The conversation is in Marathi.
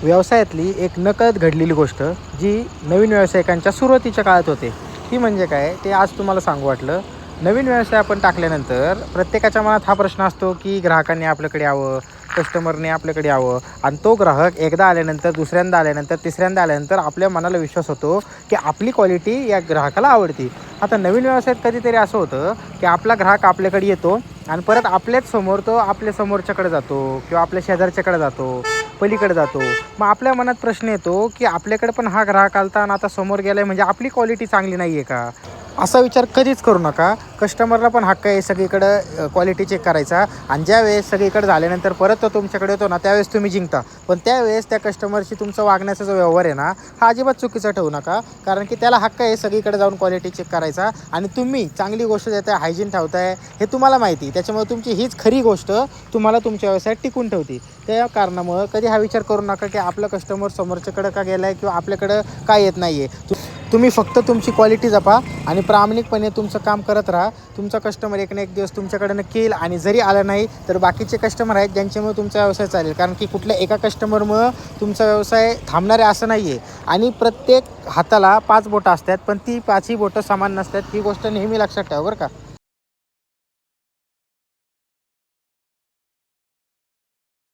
व्यवसायातली एक नकळत घडलेली गोष्ट जी नवीन व्यावसायिकांच्या सुरुवातीच्या काळात होते ती म्हणजे काय ते आज तुम्हाला सांगू वाटलं. नवीन व्यवसाय आपण टाकल्यानंतर प्रत्येकाच्या मनात हा प्रश्न असतो की ग्राहकांनी आपल्याकडे यावं, कस्टमरने आपल्याकडे यावं आणि तो ग्राहक एकदा आल्यानंतर, दुसऱ्यांदा आल्यानंतर, तिसऱ्यांदा आल्यानंतर आपल्या मनाला विश्वास होतो की आपली क्वालिटी या ग्राहकाला आवडते. आता नवीन व्यवसायात कधीतरी असं होतं की आपला ग्राहक आपल्याकडे येतो आणि परत आपल्याच समोर तो आपल्या समोरच्याकडे जातो किंवा आपल्या शेजारच्याकडे जातो, पलीकडे जातो. मग आपल्या मनात प्रश्न येतो की आपल्याकडे पण हा ग्राहक आलता आणि आता समोर गेलाय म्हणजे आपली क्वालिटी चांगली नाही आहे का? असा विचार कधीच करू नका. कस्टमरला पण हक्क आहे सगळीकडं क्वालिटी चेक करायचा आणि ज्यावेळेस सगळीकडे झाल्यानंतर परत तो तुमच्याकडे येतो ना, त्यावेळेस तुम्ही जिंकता. पण त्यावेळेस त्या कस्टमरशी तुमचा वागण्याचा जो व्यवहार आहे ना, हा अजिबात चुकीचा ठेवू नका. कारण की त्याला हक्क आहे सगळीकडे जाऊन क्वालिटी चेक करायचा आणि तुम्ही चांगली गोष्ट देताय, हायजीन ठेवताय हे तुम्हाला माहिती. त्याच्यामुळे तुमची हीच खरी गोष्ट तुम्हाला तुमच्या व्यवसायात टिकून ठेवते. त्या कारणामुळं कधी हा विचार करू नका की आपला कस्टमर समोरच्याकडं का गेला आहे किंवा आपल्याकडं का येत नाही आहे. तुम्ही फक्त तुमची क्वालिटी जपा आणि प्रामाणिकपणे तुमचं काम करत राहा. तुमचा कस्टमर एक ना एक दिवस तुमच्याकडे नक्की येईल आणि जरी आला नाही तर बाकीचे कस्टमर आहेत ज्यांच्यामुळे तुमचा व्यवसाय चालेल. कारण की कुठल्या एका कस्टमरमुळं तुमचा व्यवसाय थांबणार आहे असं नाही आहे. आणि प्रत्येक हाताला 5 बोटं असतात, पण ती 5ही बोटं समान नसतात. ही गोष्ट नेहमी लक्षात ठेवा बरं का.